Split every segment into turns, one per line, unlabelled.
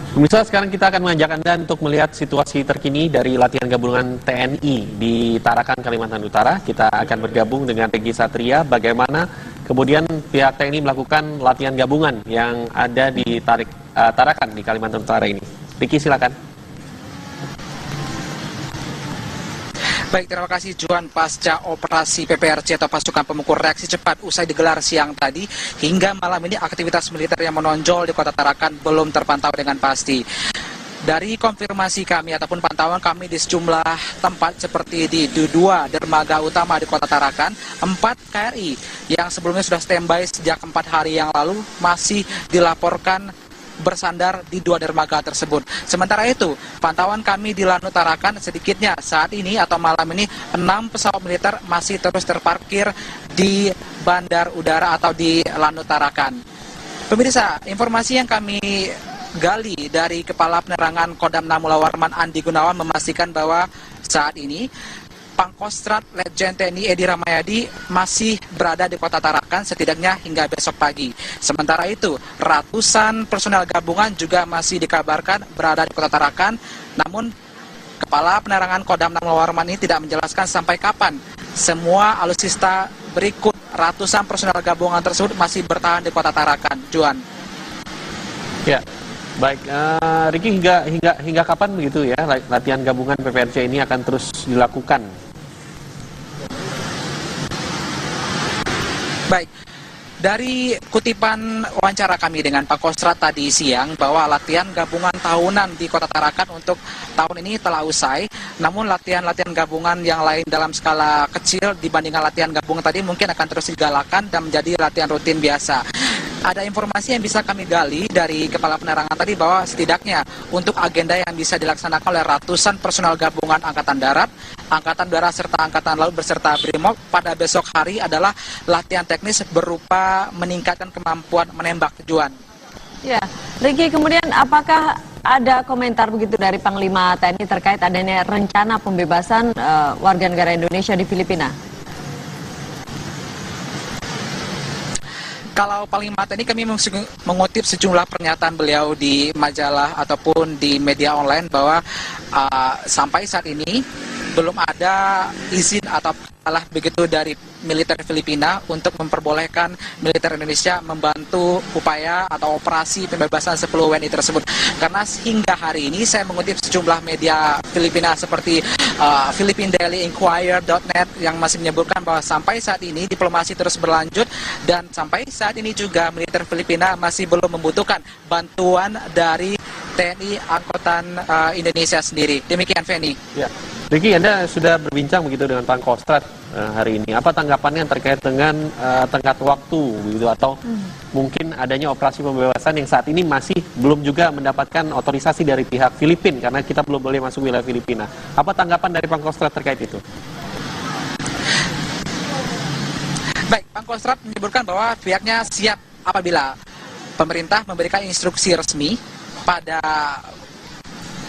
Pemirsa, sekarang kita akan mengajak Anda untuk melihat situasi terkini dari latihan gabungan TNI di Tarakan, Kalimantan Utara. Kita akan bergabung dengan Riki Satria, bagaimana kemudian pihak TNI melakukan latihan gabungan yang ada di Tarakan di Kalimantan Utara ini. Riki, silakan.
Baik, terima kasih Juan. Pasca operasi PPRC atau pasukan pemukul reaksi cepat usai digelar siang tadi, hingga malam ini aktivitas militer yang menonjol di kota Tarakan belum terpantau dengan pasti. Dari konfirmasi kami ataupun pantauan kami di sejumlah tempat seperti di dua dermaga utama di kota Tarakan, 4 KRI yang sebelumnya sudah standby sejak 4 hari yang lalu masih dilaporkan bersandar di 2 dermaga tersebut. Sementara itu, pantauan kami di Lanut Tarakan sedikitnya saat ini atau malam ini 6 pesawat militer masih terus terparkir di bandar udara atau di Lanut Tarakan. Pemirsa, informasi yang kami gali dari Kepala Penerangan Kodam 6 Mula Warman Andi Gunawan memastikan bahwa saat ini Pangkostrat Letjen TNI Edi Ramayadi masih berada di kota Tarakan setidaknya hingga besok pagi. Sementara itu, ratusan personel gabungan juga masih dikabarkan berada di kota Tarakan. Namun, Kepala Penerangan Kodam 6 Mula Warman ini tidak menjelaskan sampai kapan semua alutsista berikut ratusan personel gabungan tersebut masih bertahan di kota Tarakan. Juan.
Ya. Baik, Riki, hingga kapan begitu ya latihan gabungan PPRC ini akan terus dilakukan?
Baik, dari kutipan wawancara kami dengan Pak Kostrat tadi siang bahwa latihan gabungan tahunan di kota Tarakan untuk tahun ini telah usai, namun latihan-latihan gabungan yang lain dalam skala kecil dibandingkan latihan gabungan tadi mungkin akan terus digalakan dan menjadi latihan rutin biasa. Ada informasi yang bisa kami gali dari Kepala Penerangan tadi bahwa setidaknya untuk agenda yang bisa dilaksanakan oleh ratusan personel gabungan Angkatan Darat, Angkatan Udara serta Angkatan Laut beserta BRIMOB pada besok hari adalah latihan teknis berupa meningkatkan kemampuan menembak. Juan.
Ya, Riki, kemudian apakah ada komentar begitu dari Panglima TNI terkait adanya rencana pembebasan warga negara Indonesia di Filipina?
Kalau Panglima TNI kami mengutip sejumlah pernyataan beliau di majalah ataupun di media online bahwa sampai saat ini belum ada izin atau salah begitu dari militer Filipina untuk memperbolehkan militer Indonesia membantu upaya atau operasi pembebasan 10 WNI tersebut. Karena hingga hari ini saya mengutip sejumlah media Filipina seperti philippinedailyinquirer.net yang masih menyebutkan bahwa sampai saat ini diplomasi terus berlanjut dan sampai saat ini juga militer Filipina masih belum membutuhkan bantuan dari TNI Angkatan Indonesia sendiri. Demikian, Feni.
Ya. Riki, Anda sudah berbincang begitu dengan Pangkostrat hari ini. Apa tanggapannya terkait dengan tenggat waktu begitu atau mungkin adanya operasi pembebasan yang saat ini masih belum juga mendapatkan otorisasi dari pihak Filipina karena kita belum boleh masuk wilayah Filipina. Apa tanggapan dari Pangkostrat terkait itu?
Baik, Pangkostrat menyebutkan bahwa pihaknya siap apabila pemerintah memberikan instruksi resmi pada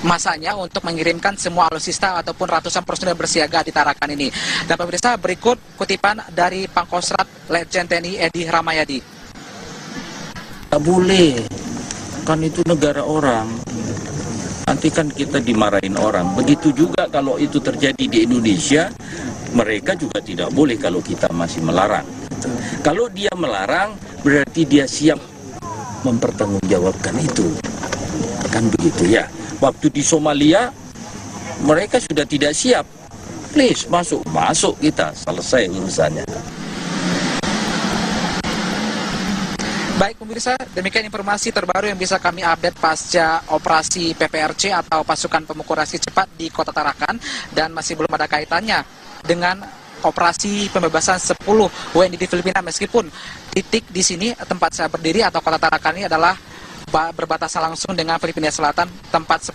masanya untuk mengirimkan semua alutsista ataupun ratusan personel bersiaga di Tarakan ini. Dan pemirsa, berikut kutipan dari Pangkostrat Letjen TNI Edi Ramayadi.
Tak boleh, kan itu negara orang. Nanti kan kita dimarahin orang. Begitu juga kalau itu terjadi di Indonesia, mereka juga tidak boleh kalau kita masih melarang. Kalau dia melarang, berarti dia siap mempertanggungjawabkan itu. Kan begitu ya. Waktu di Somalia, mereka sudah tidak siap. Please, masuk kita, selesai urusannya.
Baik pemirsa, demikian informasi terbaru yang bisa kami update pasca operasi PPRC atau pasukan pemukul reaksi cepat di kota Tarakan dan masih belum ada kaitannya dengan operasi pembebasan 10 WNI di Filipina meskipun titik di sini tempat saya berdiri atau kota Tarakan ini adalah berbatasan langsung dengan Filipina Selatan, tempat 10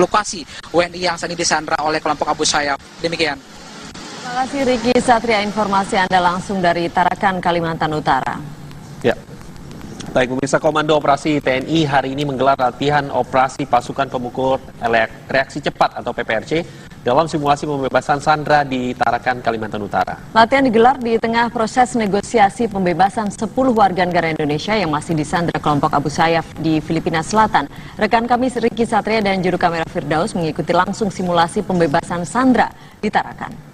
lokasi WNI yang saat ini disandra oleh kelompok Abu Sayyaf. Demikian.
Terima kasih Riki Satria, informasi Anda langsung dari Tarakan, Kalimantan Utara.
Ya. Baik, pemirsa, Komando Operasi TNI hari ini menggelar latihan operasi pasukan pemukul reaksi cepat atau PPRC dalam simulasi pembebasan sandera di Tarakan, Kalimantan Utara.
Latihan digelar di tengah proses negosiasi pembebasan 10 warga negara Indonesia yang masih disandera kelompok Abu Sayyaf di Filipina Selatan. Rekan kami Ricky Satria dan juru kamera Firdaus mengikuti langsung simulasi pembebasan sandera di Tarakan.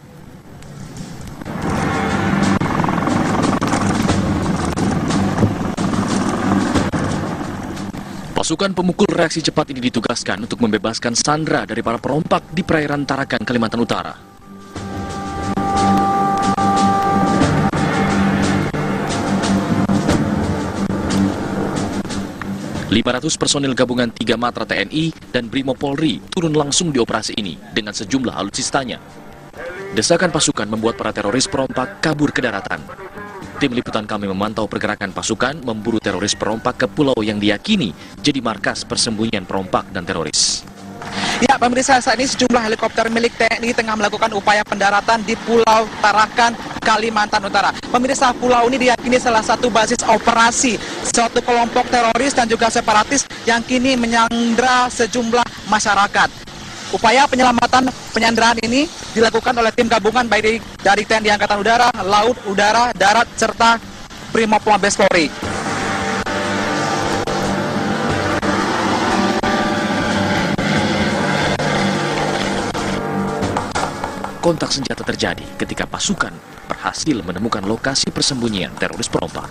Pasukan pemukul reaksi cepat ini ditugaskan untuk membebaskan sandera dari para perompak di perairan Tarakan, Kalimantan Utara. ...500 personil gabungan 3 Matra TNI dan Brimob Polri turun langsung di operasi ini dengan sejumlah alutsistanya. Desakan pasukan membuat para teroris perompak kabur ke daratan. Tim liputan kami memantau pergerakan pasukan memburu teroris perompak ke pulau yang diyakini jadi markas persembunyian perompak dan teroris.
Ya, pemirsa, saat ini sejumlah helikopter milik TNI tengah melakukan upaya pendaratan di Pulau Tarakan, Kalimantan Utara. Pemirsa, pulau ini diyakini salah satu basis operasi suatu kelompok teroris dan juga separatis yang kini menyandra sejumlah masyarakat. Upaya penyelamatan penyanderaan ini dilakukan oleh tim gabungan baik dari TNI Angkatan Udara, Laut, Udara, Darat, serta Brimob Mabes Polri.
Kontak senjata terjadi ketika pasukan berhasil menemukan lokasi persembunyian teroris perompak.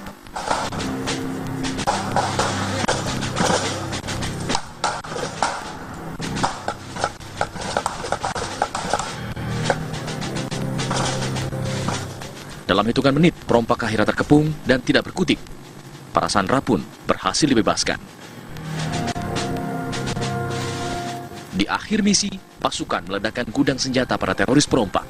Dalam hitungan menit, perompak akhirnya terkepung dan tidak berkutik. Para sandera pun berhasil dibebaskan. Di akhir misi, pasukan meledakkan gudang senjata para teroris perompak.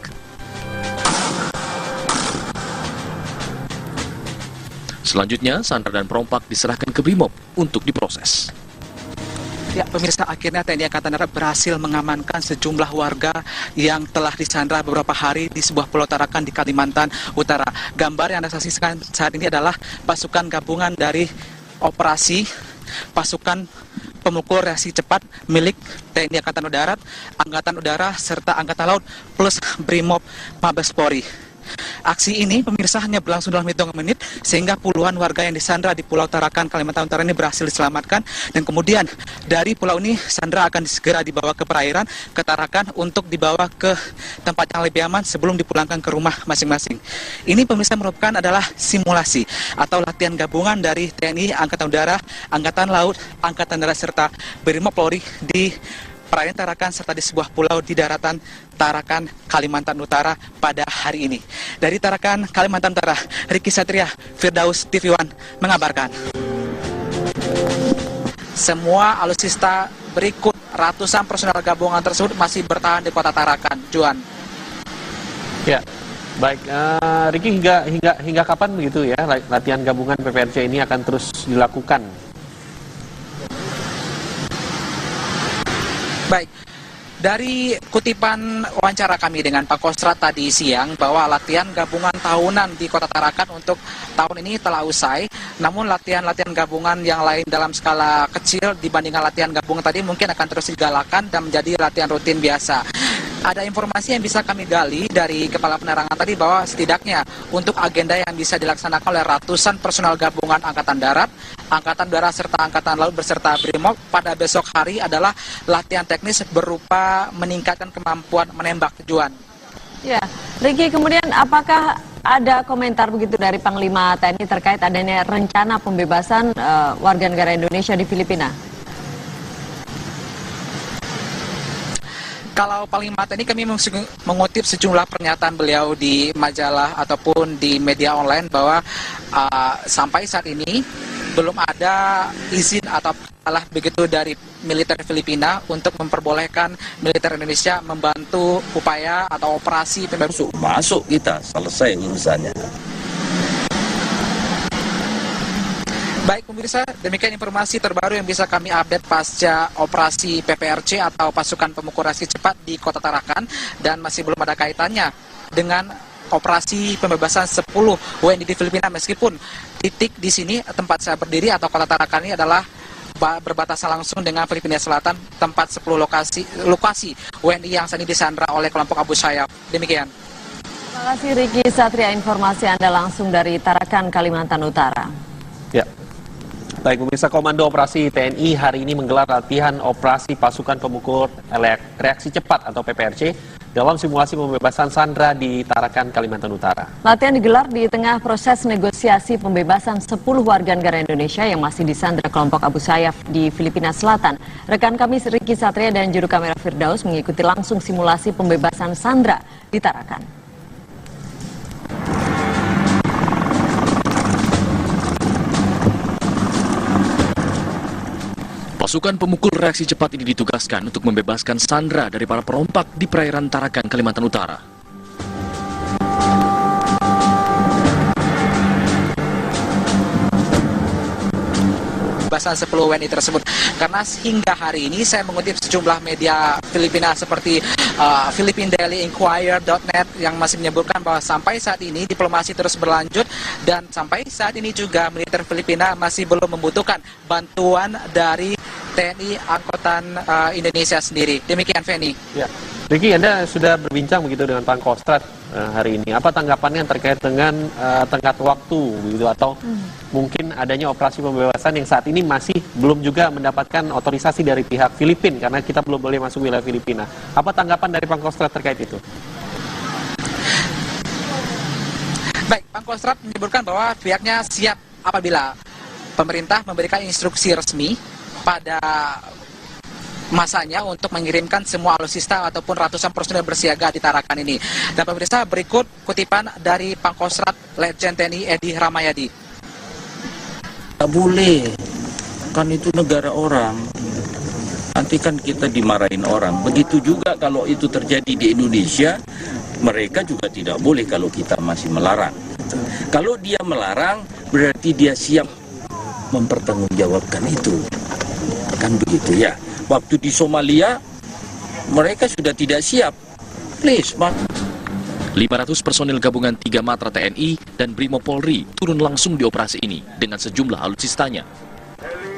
Selanjutnya, sandera dan perompak diserahkan ke Brimob untuk diproses.
Ya, pemirsa, akhirnya TNI Angkatan Darat berhasil mengamankan sejumlah warga yang telah disandra beberapa hari di sebuah pulau Tarakan di Kalimantan Utara. Gambar yang Anda saksikan saat ini adalah pasukan gabungan dari operasi pasukan pemukul reaksi cepat milik TNI Angkatan Darat, Angkatan Udara, serta Angkatan Laut plus Brimob Mabes Polri. Aksi ini, pemirsa, hanya berlangsung dalam hitungan menit sehingga puluhan warga yang disandra di Pulau Tarakan, Kalimantan Utara ini berhasil diselamatkan, dan kemudian dari pulau ini sandra akan segera dibawa ke perairan, ke Tarakan untuk dibawa ke tempat yang lebih aman sebelum dipulangkan ke rumah masing-masing. Ini, pemirsa, merupakan adalah simulasi atau latihan gabungan dari TNI Angkatan Udara, Angkatan Laut, Angkatan Darat, serta Brimob Polri di perairan Tarakan serta di sebuah pulau di daratan Tarakan, Kalimantan Utara pada hari ini. Dari Tarakan, Kalimantan Utara, Ricky Satria, Firdaus TV One mengabarkan. Semua alutsista berikut ratusan personel gabungan tersebut masih bertahan di kota Tarakan. Juan.
Ya, baik, Ricky, hingga kapan begitu ya latihan gabungan PPRC ini akan terus dilakukan?
Baik, dari kutipan wawancara kami dengan Pak Kostrat tadi siang bahwa latihan gabungan tahunan di Kota Tarakan untuk tahun ini telah usai, namun latihan-latihan gabungan yang lain dalam skala kecil dibandingkan latihan gabungan tadi mungkin akan terus digalakan dan menjadi latihan rutin biasa. Ada informasi yang bisa kami gali dari Kepala Penerangan tadi bahwa setidaknya untuk agenda yang bisa dilaksanakan oleh ratusan personal gabungan Angkatan Darat, Angkatan Udara, serta Angkatan Laut beserta Brimob pada besok hari adalah latihan teknis berupa meningkatkan kemampuan menembak tujuan.
Ya, Ricky, kemudian apakah ada komentar begitu dari Panglima TNI terkait adanya rencana pembebasan warga negara Indonesia di Filipina?
Kalau Panglima TNI, kami mengutip sejumlah pernyataan beliau di majalah ataupun di media online bahwa sampai saat ini belum ada izin atau salah begitu dari militer Filipina untuk memperbolehkan militer Indonesia membantu upaya atau operasi pembebasan.
Masuk kita, selesai urusannya.
Baik, pemirsa, demikian informasi terbaru yang bisa kami update pasca operasi PPRC atau pasukan pemukul reaksi cepat di Kota Tarakan, dan masih belum ada kaitannya dengan operasi pembebasan 10 WNI di Filipina, meskipun titik di sini tempat saya berdiri atau kota Tarakan ini adalah berbatasan langsung dengan Filipina Selatan, tempat 10 lokasi WNI yang saat ini disandra oleh kelompok Abu Sayyaf. Demikian.
Terima kasih Riki Satria, informasi Anda langsung dari Tarakan, Kalimantan Utara.
Ya. Baik, pemirsa, Komando Operasi TNI hari ini menggelar latihan operasi pasukan pemukul reaksi cepat atau PPRC dalam simulasi pembebasan sandera di Tarakan, Kalimantan Utara.
Latihan digelar di tengah proses negosiasi pembebasan 10 warga negara Indonesia yang masih disandra kelompok Abu Sayyaf di Filipina Selatan. Rekan kami Riki Satria dan juru kamera Firdaus mengikuti langsung simulasi pembebasan sandera di Tarakan.
Pasukan pemukul reaksi cepat ini ditugaskan untuk membebaskan sandera dari para perompak di perairan Tarakan, Kalimantan Utara.
Pembebasan 10 WNI tersebut, karena hingga hari ini saya mengutip sejumlah media Filipina seperti philippinedailyinquirer.net yang masih menyebutkan bahwa sampai saat ini diplomasi terus berlanjut dan sampai saat ini juga militer Filipina masih belum membutuhkan bantuan dari TNI Angkatan Indonesia sendiri. Demikian, Feni.
Ya. Riki, Anda sudah berbincang begitu dengan Pangkostrat hari ini. Apa tanggapannya terkait dengan tenggat waktu begitu atau mungkin adanya operasi pembebasan yang saat ini masih belum juga mendapatkan otorisasi dari pihak Filipina karena kita belum boleh masuk wilayah Filipina. Apa tanggapan dari Pangkostrat terkait itu?
Baik, Pangkostrat menyebutkan bahwa pihaknya siap apabila pemerintah memberikan instruksi resmi pada masanya untuk mengirimkan semua alutsista ataupun ratusan personel bersiaga di Tarakan ini. Dan pemirsa, berikut kutipan dari Pangkostrat Letjen TNI Edi Ramayadi.
Tak boleh, kan itu negara orang. Nanti kan kita dimarahin orang. Begitu juga kalau itu terjadi di Indonesia, mereka juga tidak boleh kalau kita masih melarang. Kalau dia melarang, berarti dia siap mempertanggungjawabkan itu. Kan begitu ya. Waktu di Somalia, mereka sudah tidak siap. Please,
500 personil gabungan 3 Matra TNI dan Brimo Polri turun langsung di operasi ini dengan sejumlah alutsistanya.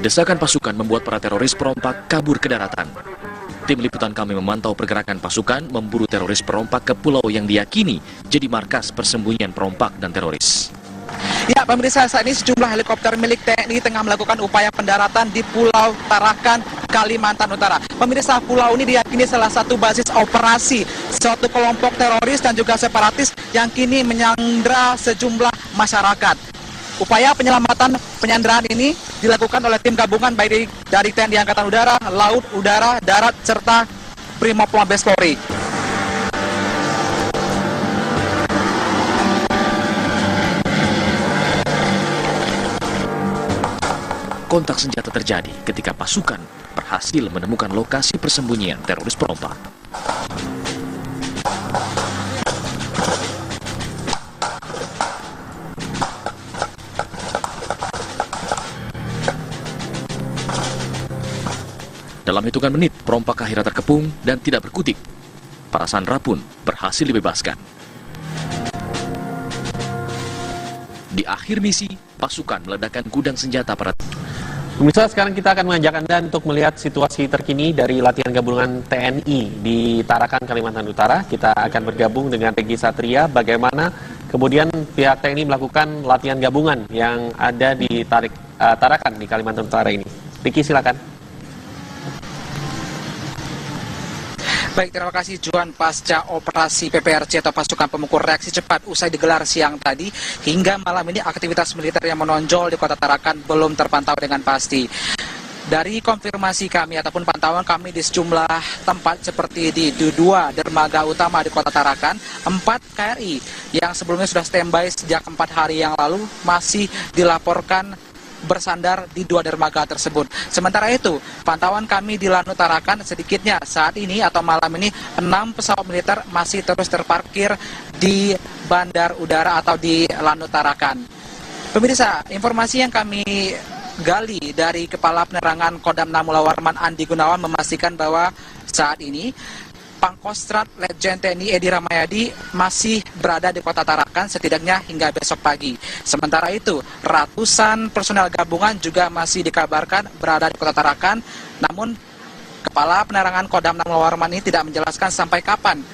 Desakan pasukan membuat para teroris perompak kabur ke daratan. Tim liputan kami memantau pergerakan pasukan memburu teroris perompak ke pulau yang diyakini jadi markas persembunyian perompak dan teroris.
Ya, pemirsa, saat ini sejumlah helikopter milik TNI tengah melakukan upaya pendaratan di Pulau Tarakan, Kalimantan Utara. Pemirsa, pulau ini diyakini salah satu basis operasi suatu kelompok teroris dan juga separatis yang kini menyandra sejumlah masyarakat. Upaya penyelamatan penyanderaan ini dilakukan oleh tim gabungan baik dari TNI Angkatan Udara, Laut, Udara, Darat, serta Brimob Mabes Polri.
Kontak senjata terjadi ketika pasukan berhasil menemukan lokasi persembunyian teroris perompak. Dalam hitungan menit, perompak akhirnya terkepung dan tidak berkutik. Para sandera pun berhasil dibebaskan. Di akhir misi, pasukan meledakkan gudang senjata para
Pemirsa, sekarang kita akan mengajak Anda untuk melihat situasi terkini dari latihan gabungan TNI di Tarakan, Kalimantan Utara. Kita akan bergabung dengan Riki Satria, bagaimana kemudian pihak TNI melakukan latihan gabungan yang ada di Tarakan di Kalimantan Utara ini. Riki, silakan.
Baik, terima kasih Juan. Pasca operasi PPRC atau pasukan pemukul reaksi cepat usai digelar siang tadi, hingga malam ini aktivitas militer yang menonjol di kota Tarakan belum terpantau dengan pasti. Dari konfirmasi kami ataupun pantauan kami di sejumlah tempat seperti di dua dermaga utama di kota Tarakan, 4 KRI yang sebelumnya sudah standby sejak 4 hari yang lalu masih dilaporkan bersandar di 2 dermaga tersebut. Sementara itu, pantauan kami di Lanut Tarakan sedikitnya saat ini atau malam ini 6 pesawat militer masih terus terparkir di bandar udara atau di Lanut Tarakan. Pemirsa, informasi yang kami gali dari Kepala Penerangan Kodam 6 Mula Warman Andi Gunawan memastikan bahwa saat ini Pangkostrat Letjen TNI Edi Ramayadi masih berada di Kota Tarakan setidaknya hingga besok pagi. Sementara itu, ratusan personel gabungan juga masih dikabarkan berada di Kota Tarakan, namun Kepala Penerangan Kodam 6 Warman ini tidak menjelaskan sampai kapan